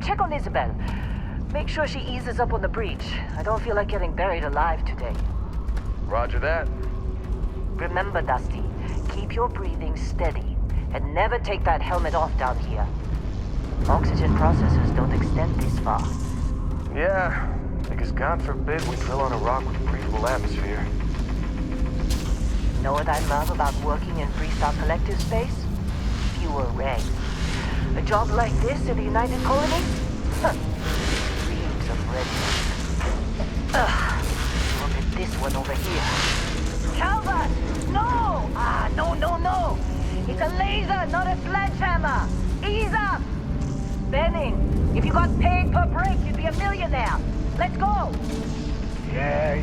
check on Isabel. Make sure she eases up on the breach. I don't feel like getting buried alive today. Roger that. Remember, Dusty, keep your breathing steady and never take that helmet off down here. Oxygen processors don't extend this far. Yeah, because God forbid we drill on a rock with breathable atmosphere. Know what I love about working in Freestar Collective space? Fewer regs. A job like this in the United Colony? Huh. Dreams of readiness. Ugh. Look at this one over here. Calvert! No! No. It's a laser, not a sledgehammer. Ease up! Benning, if you got paid per break, you'd be a millionaire. Let's go! Yeah,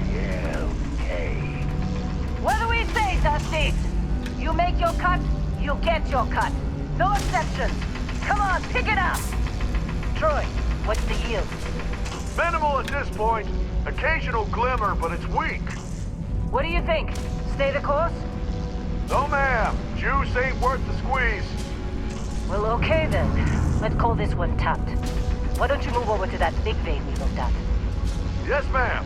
okay. What do we say, Dusty? You make your cut, you get your cut. No exceptions. Come on, pick it up. Troy, what's the yield? Minimal at this point. Occasional glimmer, but it's weak. What do you think? Stay the course? No, ma'am. Juice ain't worth the squeeze. Well, okay then. Let's call this one tapped. Why don't you move over to that big vein we looked at? Yes, ma'am.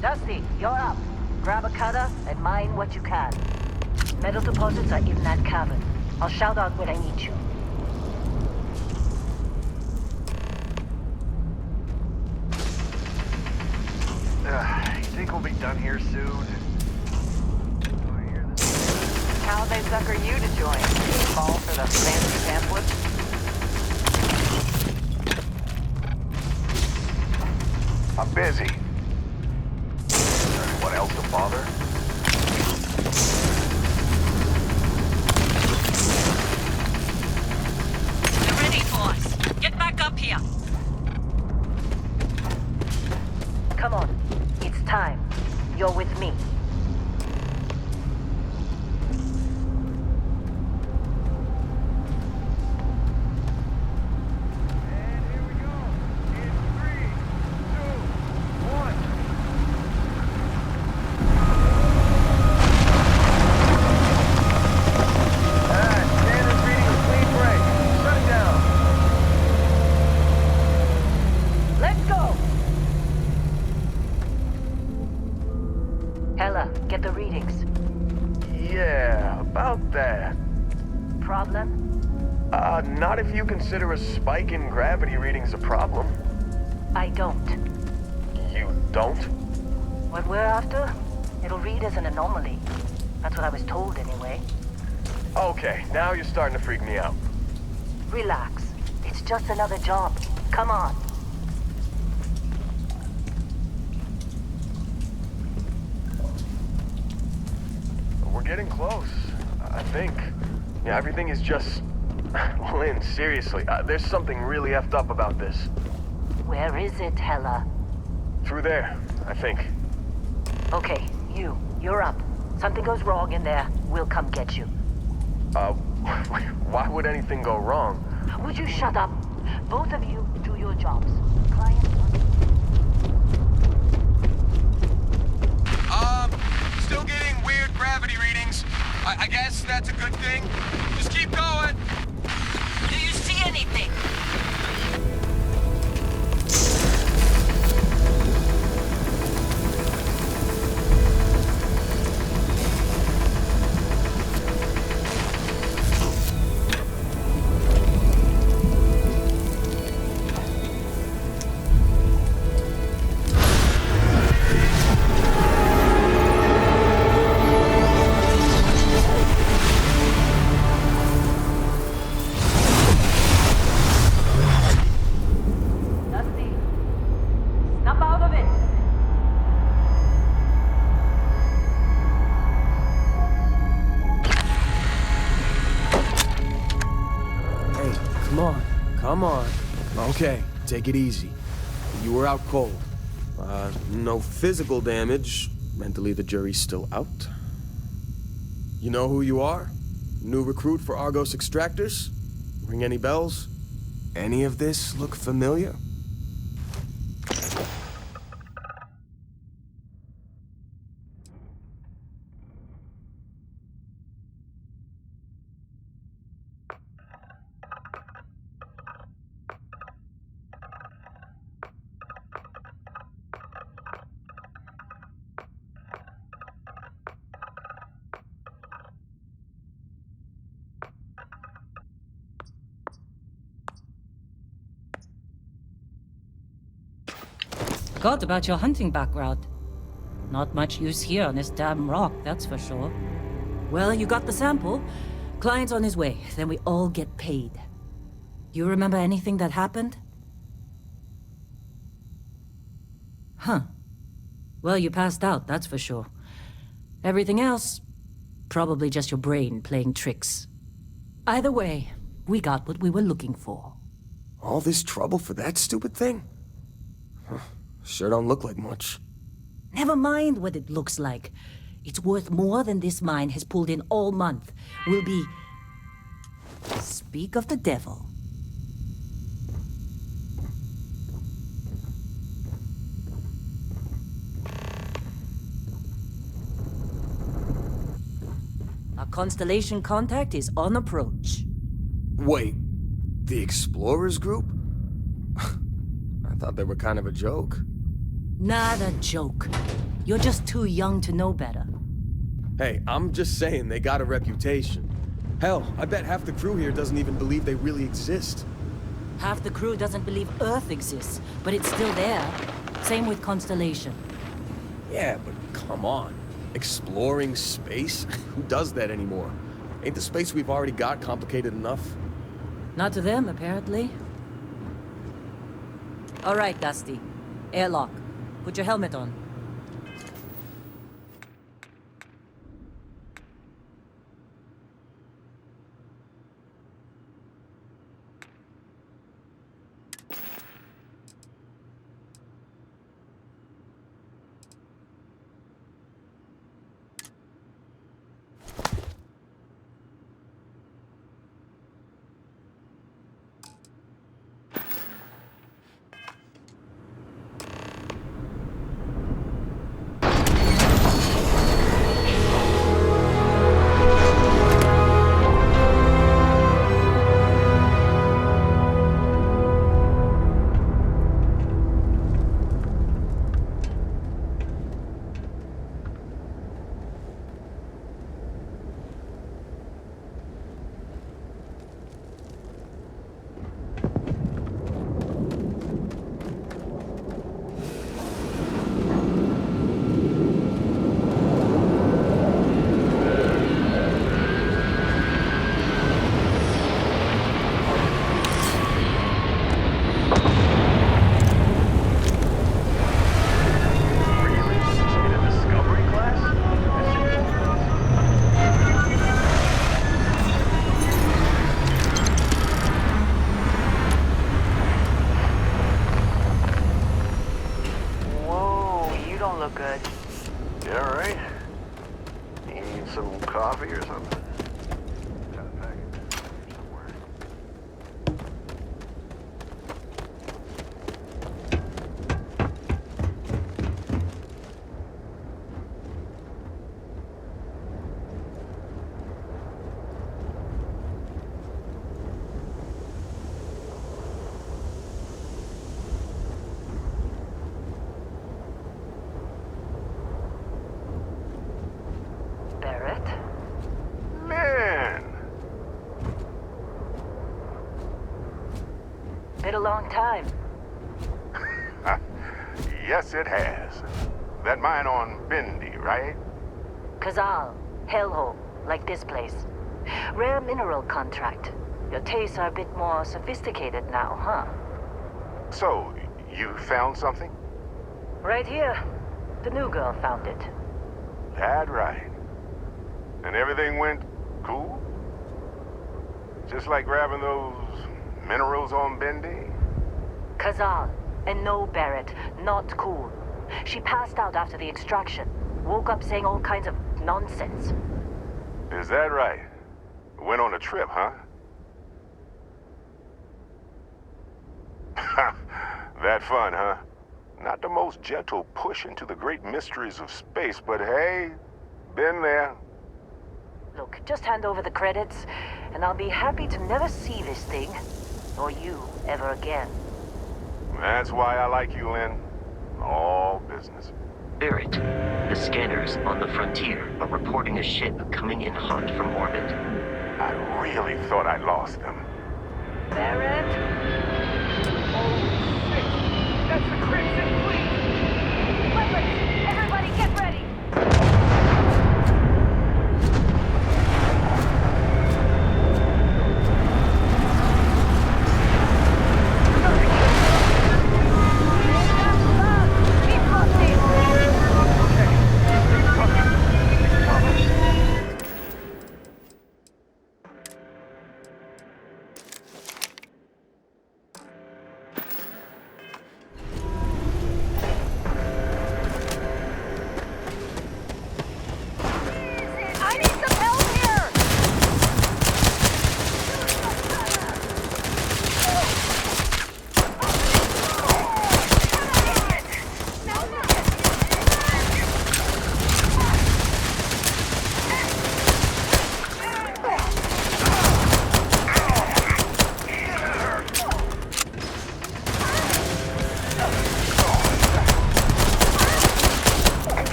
Dusty, you're up. Grab a cutter and mine what you can. Metal deposits are in that cavern. I'll shout out when I need you. You think we'll be done here soon? How'd they sucker you to join? Fall for the fancy pamphlet? I'm busy. Anyone else to bother? We're ready, boys. Get back up here. Come on. It's time. You're with me. Get the readings. Yeah, about that. Problem? Not if you consider a spike in gravity readings a problem. I don't. You don't? What we're after? It'll read as an anomaly. That's what I was told anyway. Okay, now you're starting to freak me out. Relax. It's just another job. Come on. We're getting close, I think. Yeah, everything is just... Lin, seriously, there's something really effed up about this. Where is it, Hella? Through there, I think. Okay, you're up. Something goes wrong in there, we'll come get you. Why would anything go wrong? Would you shut up? Both of you do your jobs. Client... Still getting weird gravity readings. I guess that's a good thing. Just keep going. Do you see anything? Come on. Okay, take it easy. You were out cold. No physical damage. Mentally, the jury's still out. You know who you are? New recruit for Argos Extractors? Ring any bells? Any of this look familiar? Forgot about your hunting background. Not much use here on this damn rock, that's for sure. Well, you got the sample. Client's on his way, then we all get paid. You remember anything that happened? Huh. Well, you passed out, that's for sure. Everything else, probably just your brain playing tricks. Either way, we got what we were looking for. All this trouble for that stupid thing? Huh. Sure don't look like much. Never mind what it looks like. It's worth more than this mine has pulled in all month. We'll be... Speak of the devil. Our constellation contact is on approach. Wait, the Explorers group? I thought they were kind of a joke. Not a joke. You're just too young to know better. Hey, I'm just saying they got a reputation. Hell, I bet half the crew here doesn't even believe they really exist. Half the crew doesn't believe Earth exists, but it's still there. Same with Constellation. Yeah, but come on. Exploring space? Who does that anymore? Ain't the space we've already got complicated enough? Not to them, apparently. All right, Dusty. Airlock. Put your helmet on. Been a long time. Yes, it has. That mine on Bendy, right? Kazal, hellhole, like this place. Rare mineral contract. Your tastes are a bit more sophisticated now, huh? So, you found something? Right here. The new girl found it. That right. And everything went cool? Just like grabbing those minerals on Bendy? Kazal, and no Barrett, not cool. She passed out after the extraction. Woke up saying all kinds of nonsense. Is that right? Went on a trip, huh? That fun, huh? Not the most gentle push into the great mysteries of space, but hey, been there. Look, just hand over the credits, and I'll be happy to never see this thing, or you, ever again. That's why I like you, Lin. All business. Barrett, the scanners on the frontier are reporting a ship coming in hot from orbit. I really thought I lost them. Barrett? Oh, shit! That's the Crimson Fleet! Weapons! Everybody get ready! I need some help here!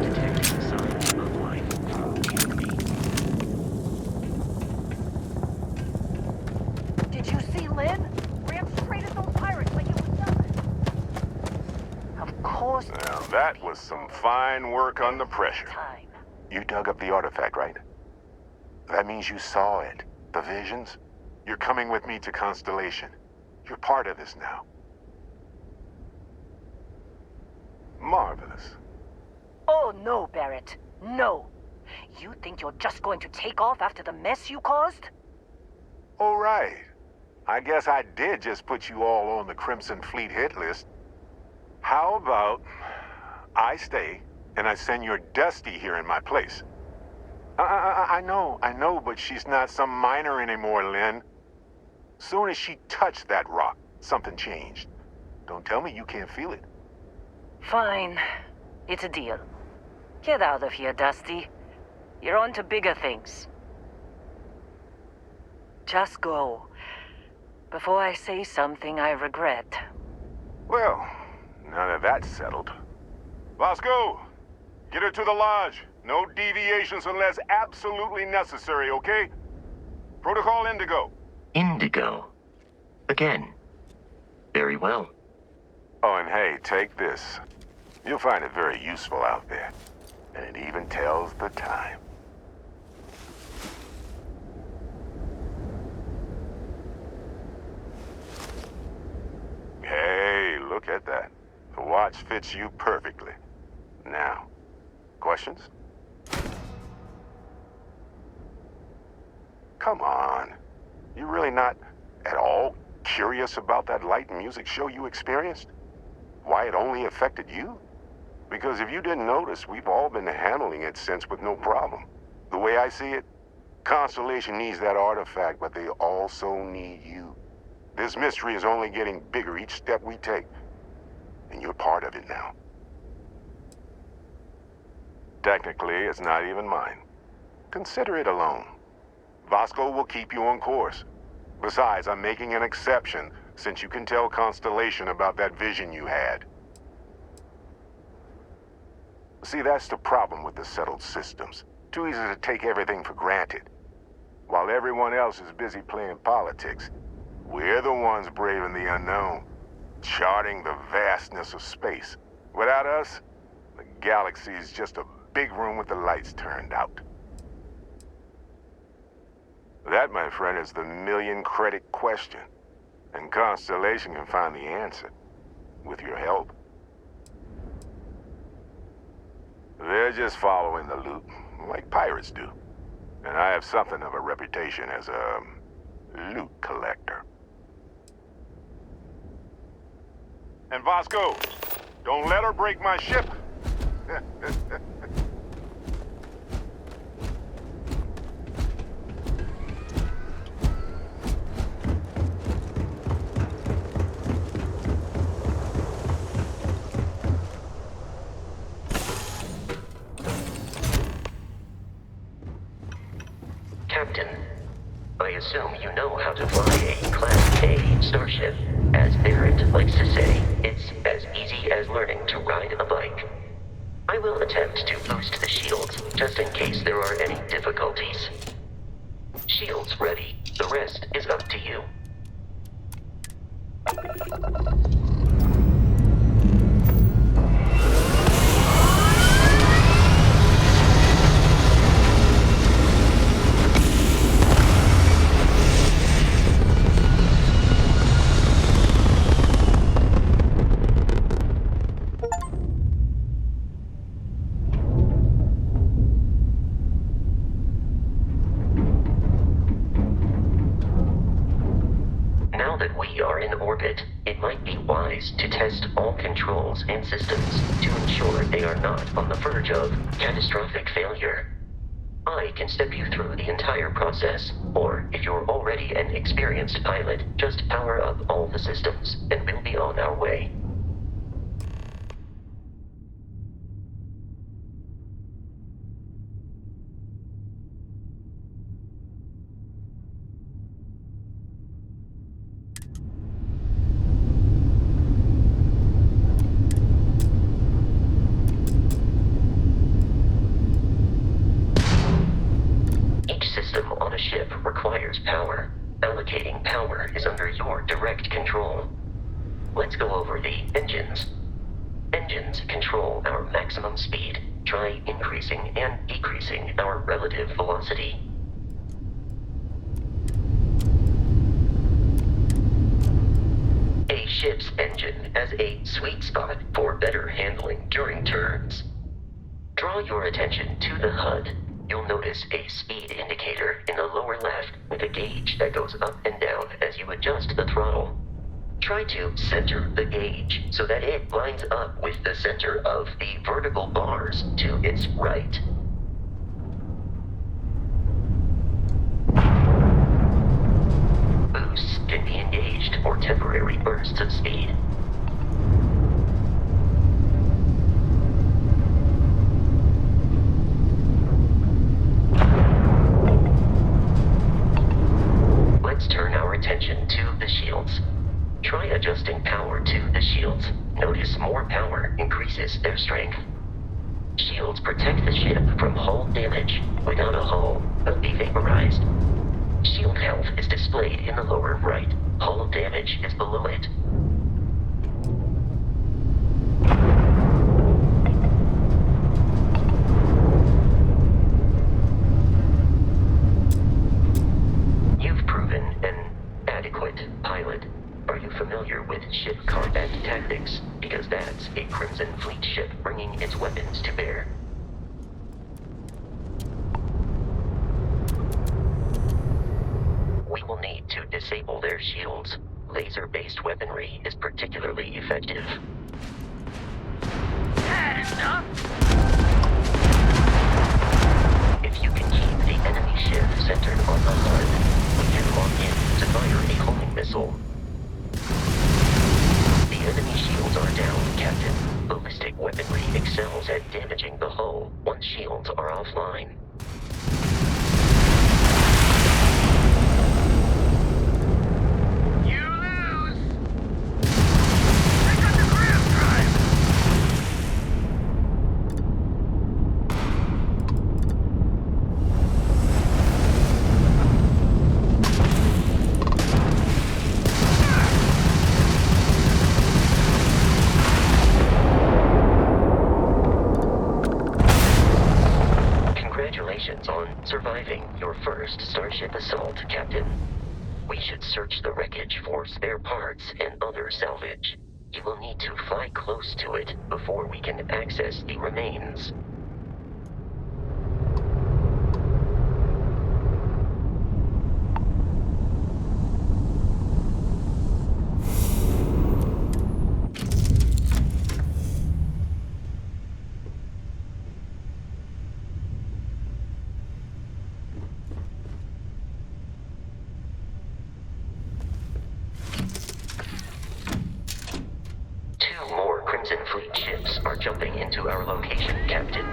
Detecting signs of life in me. Did you see Lin? Ran straight at those pirates like it was nothing. Of course. Now, that was some fine work under pressure. Time. You dug up the artifact, right? That means you saw it. The visions? You're coming with me to Constellation. You're part of this now. Marvelous. Oh, no, Barrett. No. You think you're just going to take off after the mess you caused? All right. I guess I did just put you all on the Crimson Fleet hit list. How about I stay and I send your Dusty here in my place? I know, but she's not some minor anymore, Lin. Soon as she touched that rock, something changed. Don't tell me you can't feel it. Fine. It's a deal. Get out of here, Dusty. You're on to bigger things. Just go. Before I say something I regret. Well, now that that's settled. Bosco, get her to the lodge. No deviations unless absolutely necessary, okay? Protocol Indigo. Indigo. Again. Very well. Oh, and hey, take this. You'll find it very useful out there. And it even tells the time. Hey, look at that. The watch fits you perfectly. Now, questions? Come on. You really not at all curious about that light and music show you experienced? Why it only affected you? Because if you didn't notice, we've all been handling it since with no problem. The way I see it, Constellation needs that artifact, but they also need you. This mystery is only getting bigger each step we take. And you're part of it now. Technically, it's not even mine. Consider it alone. Vasco will keep you on course. Besides, I'm making an exception since you can tell Constellation about that vision you had. See, that's the problem with the settled systems. Too easy to take everything for granted. While everyone else is busy playing politics, we're the ones braving the unknown, charting the vastness of space. Without us, the galaxy is just a big room with the lights turned out. That, my friend, is the million-credit question. And Constellation can find the answer. With your help. They're just following the loot, like pirates do. And I have something of a reputation as a loot collector. And Vasco, don't let her break my ship. assume you know how to fly a Class A starship. As Barrett likes to say, it's as easy as learning to ride a bike. I will attempt to boost the shields, just in case there are any difficulties. Shields ready. The rest is up to you. Now that we are in orbit, it might be wise to test all controls and systems to ensure they are not on the verge of catastrophic failure. I can step you through the entire process, or if you're already an experienced pilot, just power up all the systems, and we'll be on our way. System on a ship requires power. Allocating power is under your direct control. Let's go over the engines. Engines control our maximum speed. Try increasing and decreasing our relative velocity. A ship's engine has a sweet spot for better handling during turns. Draw your attention to the HUD. You'll notice a speed indicator in the lower left with a gauge that goes up and down as you adjust the throttle. Try to center the gauge so that it lines up with the center of the vertical bars to its right. Boosts can be engaged for temporary bursts of speed. Let's turn our attention to the shields. Try adjusting power to the shields. Notice more power increases their strength. Shields protect the ship from hull damage. Without a hull, they'll be vaporized. Shield health is displayed in the lower right. Hull damage is below it. You've proven an adequate pilot. Are you familiar with ship combat tactics? Because that's a Crimson Fleet ship bringing its weapons to bear. We will need to disable their shields. Laser-based weaponry is particularly effective. If you can keep the enemy ship centered on the HUD, we can lock in to fire a homing missile. The enemy shields are down, Captain. Ballistic weaponry excels at damaging the hull once shields are offline. You lose! Pick up the grip drive! Congratulations on surviving your first Starship assault, Captain. We should search the wreckage for spare parts and other salvage. You will need to fly close to it before we can access the remains. Two more Crimson Fleet ships are jumping into our location, Captain.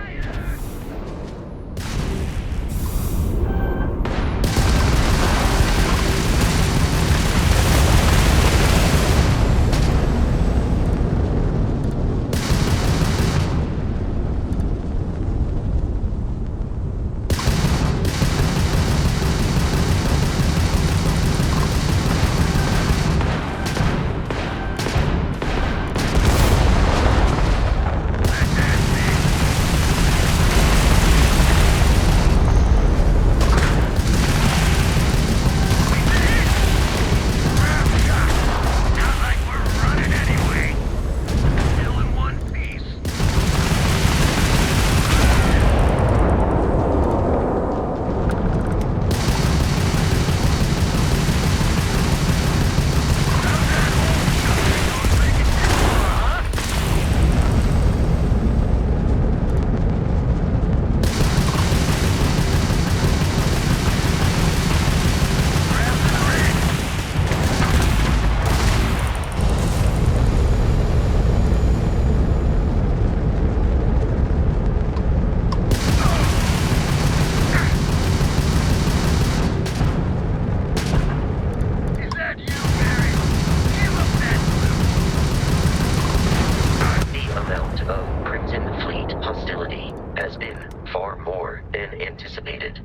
more than anticipated.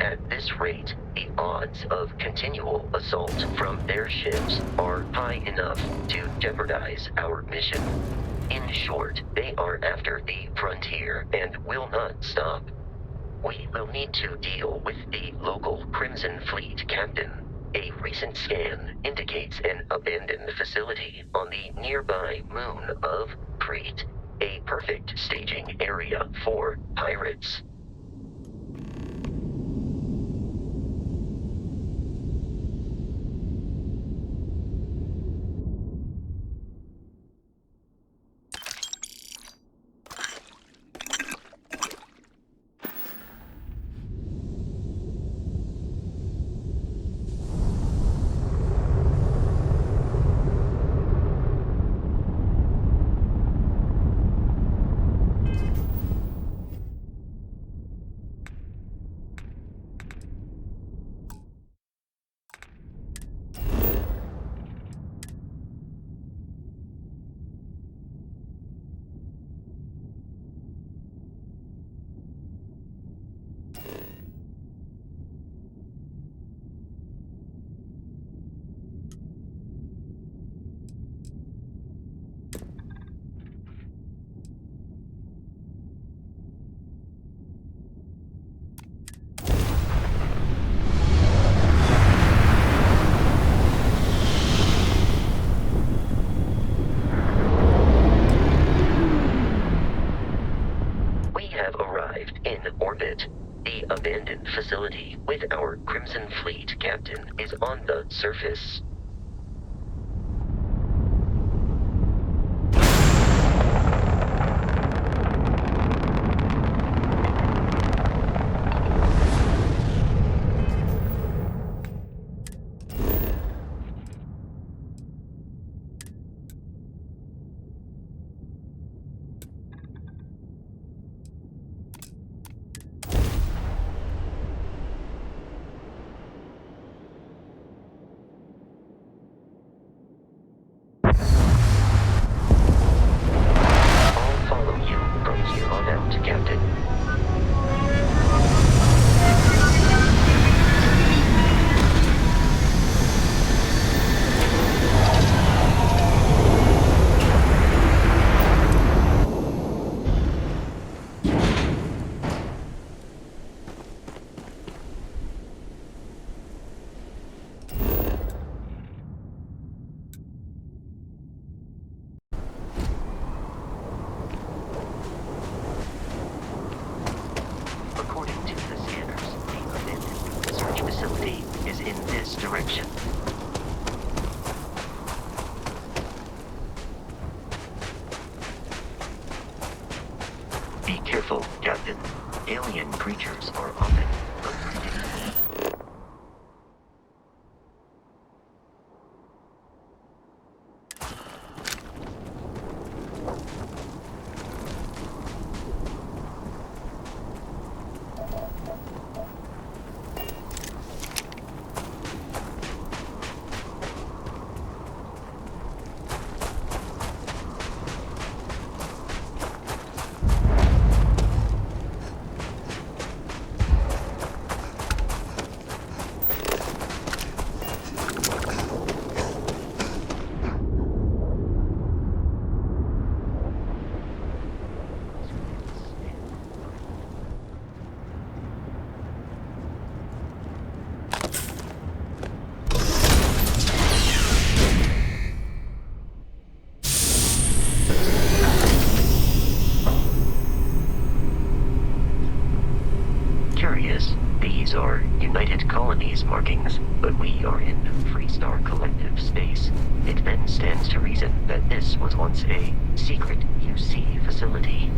At this rate, the odds of continual assault from their ships are high enough to jeopardize our mission. In short, they are after the frontier and will not stop. We will need to deal with the local Crimson Fleet captain. A recent scan indicates an abandoned facility on the nearby moon of Crete, a perfect staging area for pirates. Facility with our Crimson Fleet captain is on the surface. Direction. Be careful, Captain. Alien creatures are often unpredictable. These are United Colonies markings, but we are in Freestar Collective space. It then stands to reason that this was once a secret UC facility.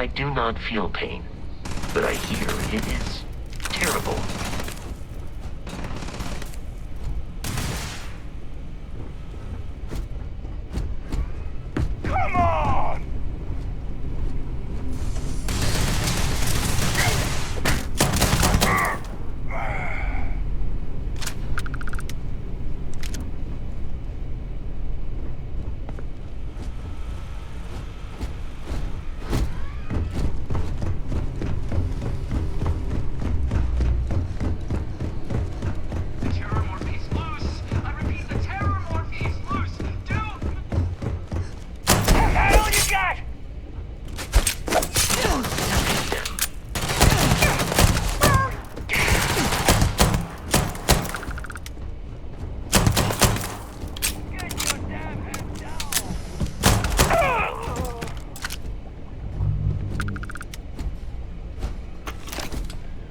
I do not feel pain, but I hear it is terrible. Come on!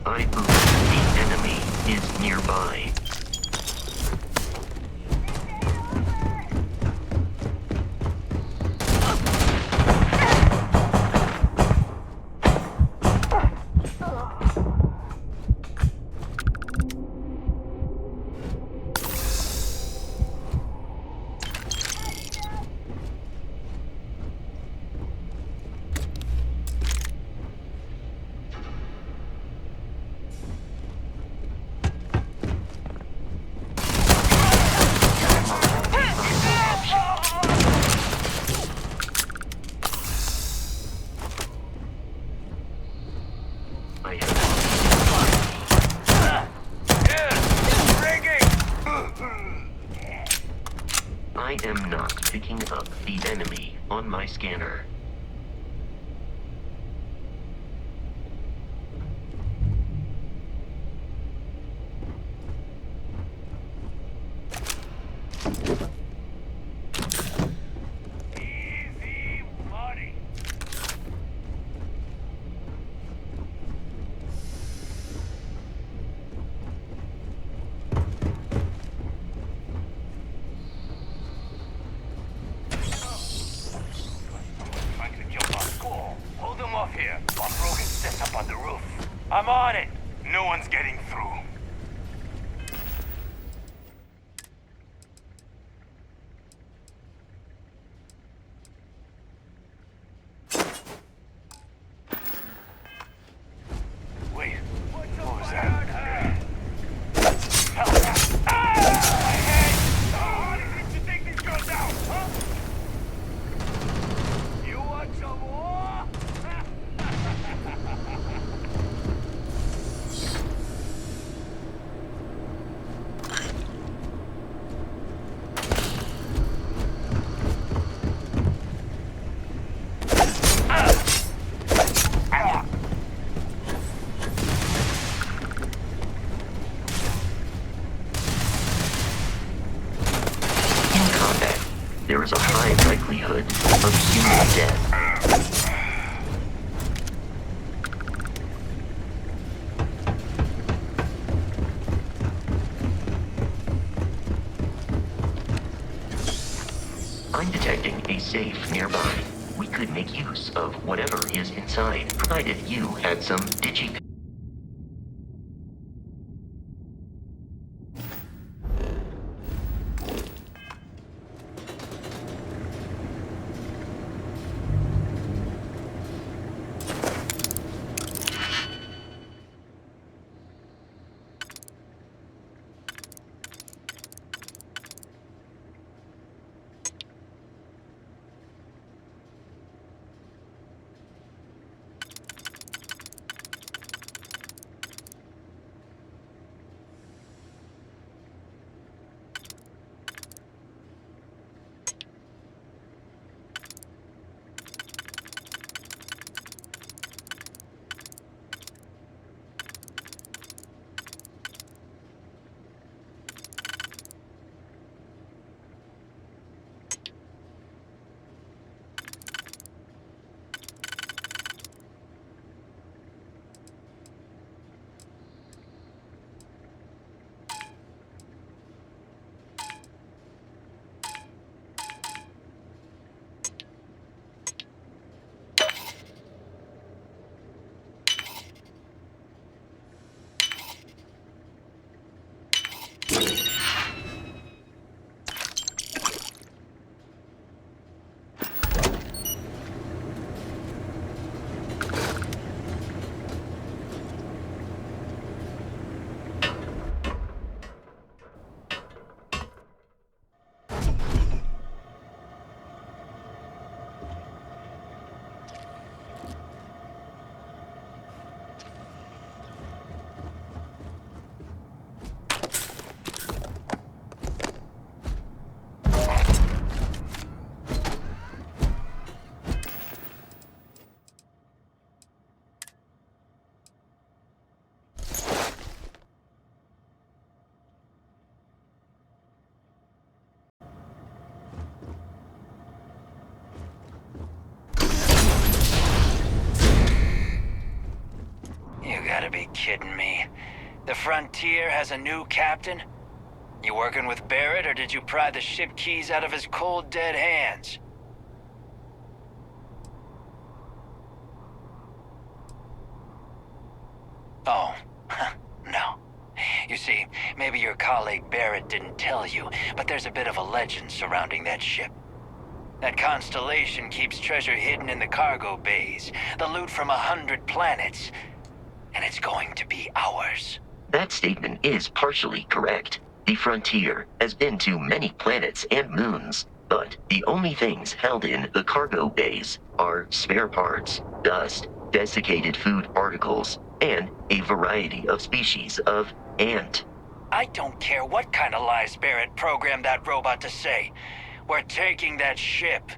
I believe the enemy is nearby. I am not picking up the enemy on my scanner. Easy money. Trying to jump on score. Hold them off here while Brogan sets up on the roof. I'm on it. No one's getting through. Wait, what was that? Hell, my head! How did you take these girls out, huh? You want some more? In combat, there is a high likelihood of human death. I'm detecting a safe nearby. We could make use of whatever is inside, provided you had some digi. Frontier has a new captain? You working with Barrett, or did you pry the ship keys out of his cold, dead hands? Oh, no. You see, maybe your colleague Barrett didn't tell you, but there's a bit of a legend surrounding that ship. That constellation keeps treasure hidden in the cargo bays, the loot from 100 planets, and it's going to be ours. That statement is partially correct. The Frontier has been to many planets and moons, but the only things held in the cargo bays are spare parts, dust, desiccated food particles, and a variety of species of ant. I don't care what kind of lies Barrett programmed that robot to say. We're taking that ship.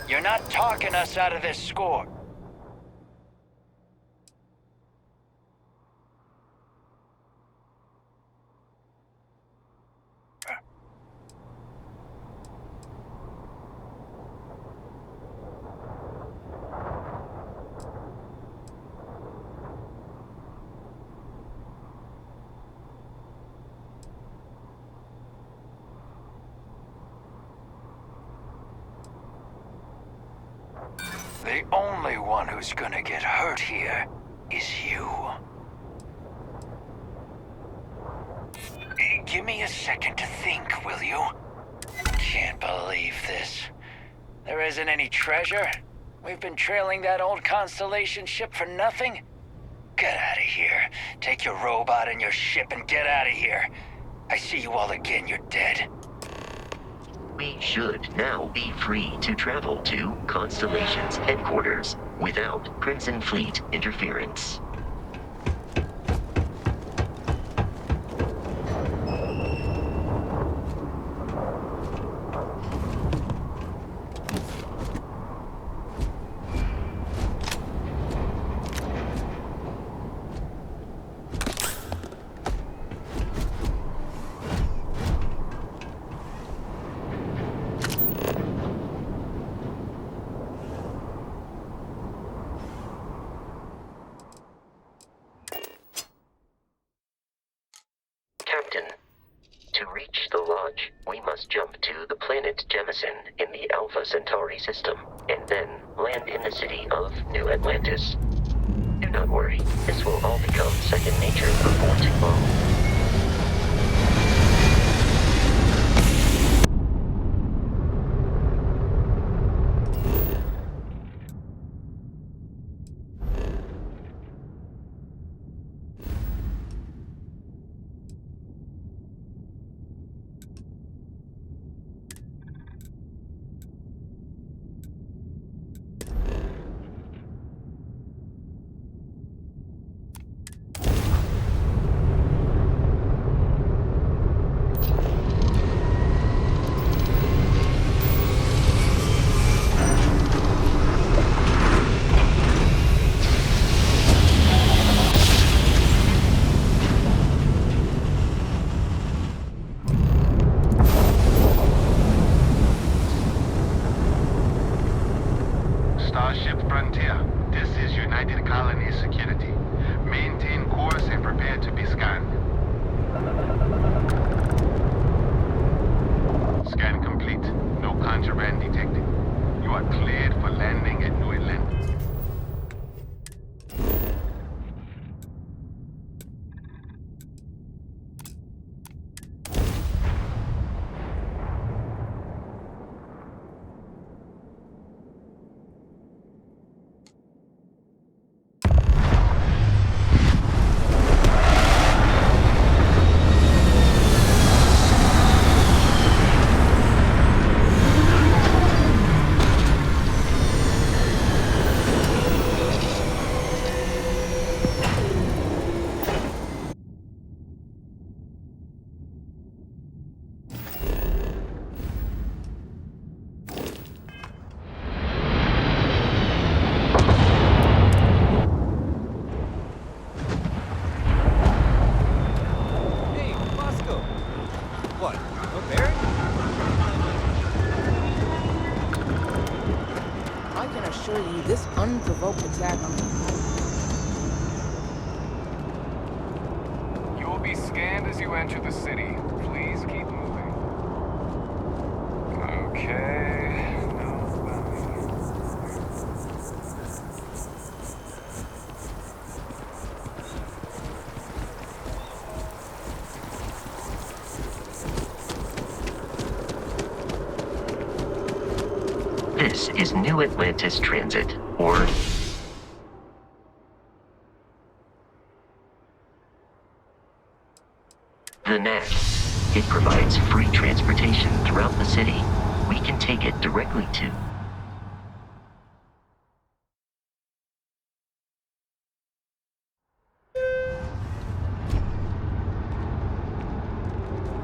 You're not talking us out of this score. The only one who's gonna get hurt here is you. Give me a second to think, will you? Can't believe this. There isn't any treasure? We've been trailing that old Constellation ship for nothing? Get out of here. Take your robot and your ship and get out of here. I see you all again, you're dead. We should now be free to travel to Constellation's headquarters without Crimson Fleet interference. Captain, to reach the lodge, we must jump to the planet Jemison in the Alpha Centauri system, and then land in the city of New Atlantis. Do not worry, this will all become second nature before too long. Starship Frontier, this is United Colony Security. Maintain course and prepare to be scanned. Scan complete. No contraband detected. You are cleared for landing at New Atlantis. This unprovoked attack on the to enter the city. Please keep moving. Okay. No. This is New Atlantis Transit, or the Mast. It provides free transportation throughout the city. We can take it directly to...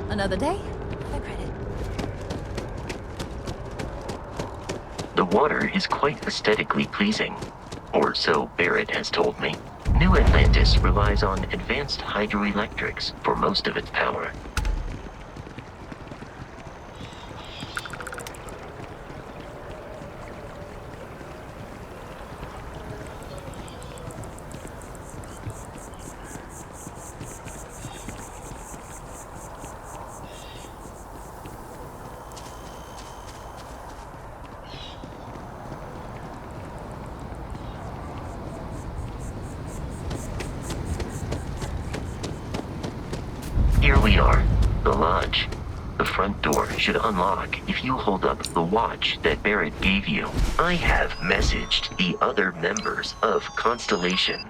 Another day, another credit. The water is quite aesthetically pleasing, or so Barrett has told me. New Atlantis relies on advanced hydroelectrics for most of its power. Here we are, the lodge. The front door should unlock if you hold up the watch that Barrett gave you. I have messaged the other members of Constellation.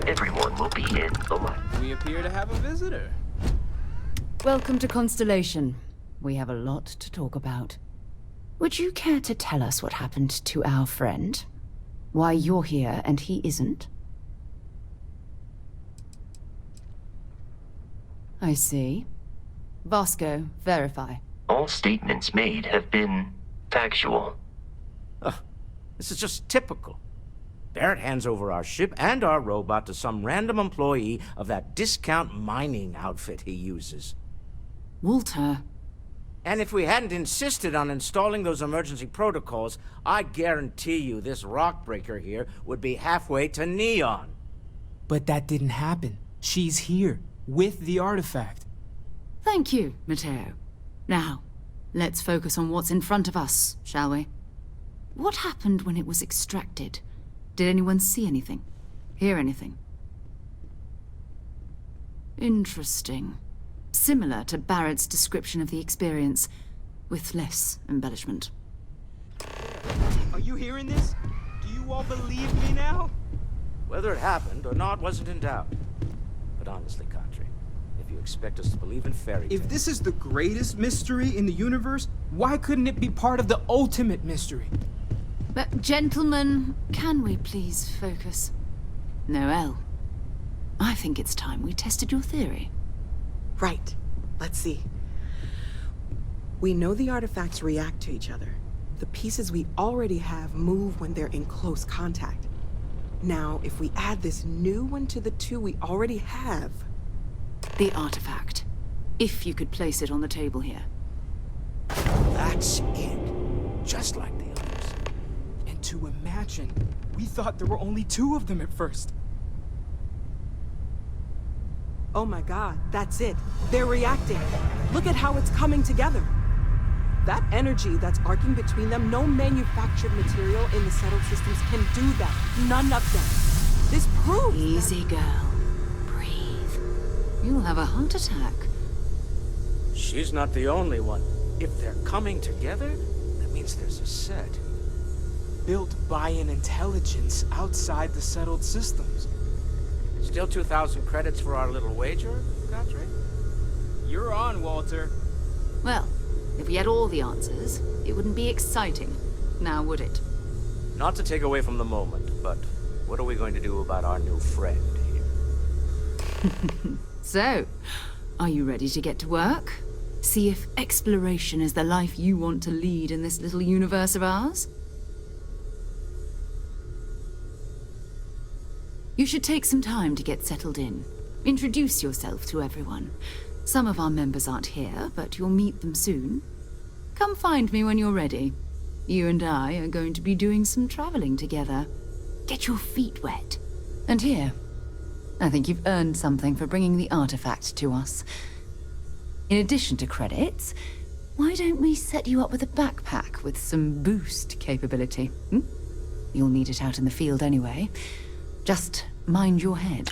Everyone will be in the lodge. We appear to have a visitor. Welcome to Constellation. We have a lot to talk about. Would you care to tell us what happened to our friend? Why you're here and he isn't? I see. Vasco, verify. All statements made have been factual. This is just typical. Barrett hands over our ship and our robot to some random employee of that discount mining outfit he uses. Walter. And if we hadn't insisted on installing those emergency protocols, I guarantee you this rock breaker here would be halfway to Neon. But that didn't happen. She's here, with the artifact. Thank you, Matteo. Now, let's focus on what's in front of us, shall we? What happened when it was extracted? Did anyone see anything? Hear anything? Interesting. Similar to Barrett's description of the experience, with less embellishment. Are you hearing this? Do you all believe me now? Whether it happened or not wasn't in doubt. But honestly, Country, if you expect us to believe in fairy tales... If this is the greatest mystery in the universe, why couldn't it be part of the ultimate mystery? But, gentlemen, can we please focus? Noel, I think it's time we tested your theory. Right. Let's see. We know the artifacts react to each other. The pieces we already have move when they're in close contact. Now, if we add this new one to the two we already have... The artifact. If you could place it on the table here. That's it. Just like the others. And to imagine, we thought there were only 2 of them at first. Oh my god, that's it. They're reacting. Look at how it's coming together. That energy that's arcing between them, no manufactured material in the settled systems can do that. None of them. This proves... Easy, girl. Breathe. You'll have a heart attack. She's not the only one. If they're coming together, that means there's a set. Built by an intelligence outside the settled systems. Still 2,000 credits for our little wager, Country? You're on, Walter. Well, if we had all the answers, it wouldn't be exciting, now would it? Not to take away from the moment, but what are we going to do about our new friend here? So, are you ready to get to work? See if exploration is the life you want to lead in this little universe of ours? You should take some time to get settled in. Introduce yourself to everyone. Some of our members aren't here, but you'll meet them soon. Come find me when you're ready. You and I are going to be doing some traveling together. Get your feet wet. And here, I think you've earned something for bringing the artifact to us. In addition to credits, why don't we set you up with a backpack with some boost capability? You'll need it out in the field anyway. Just mind your head.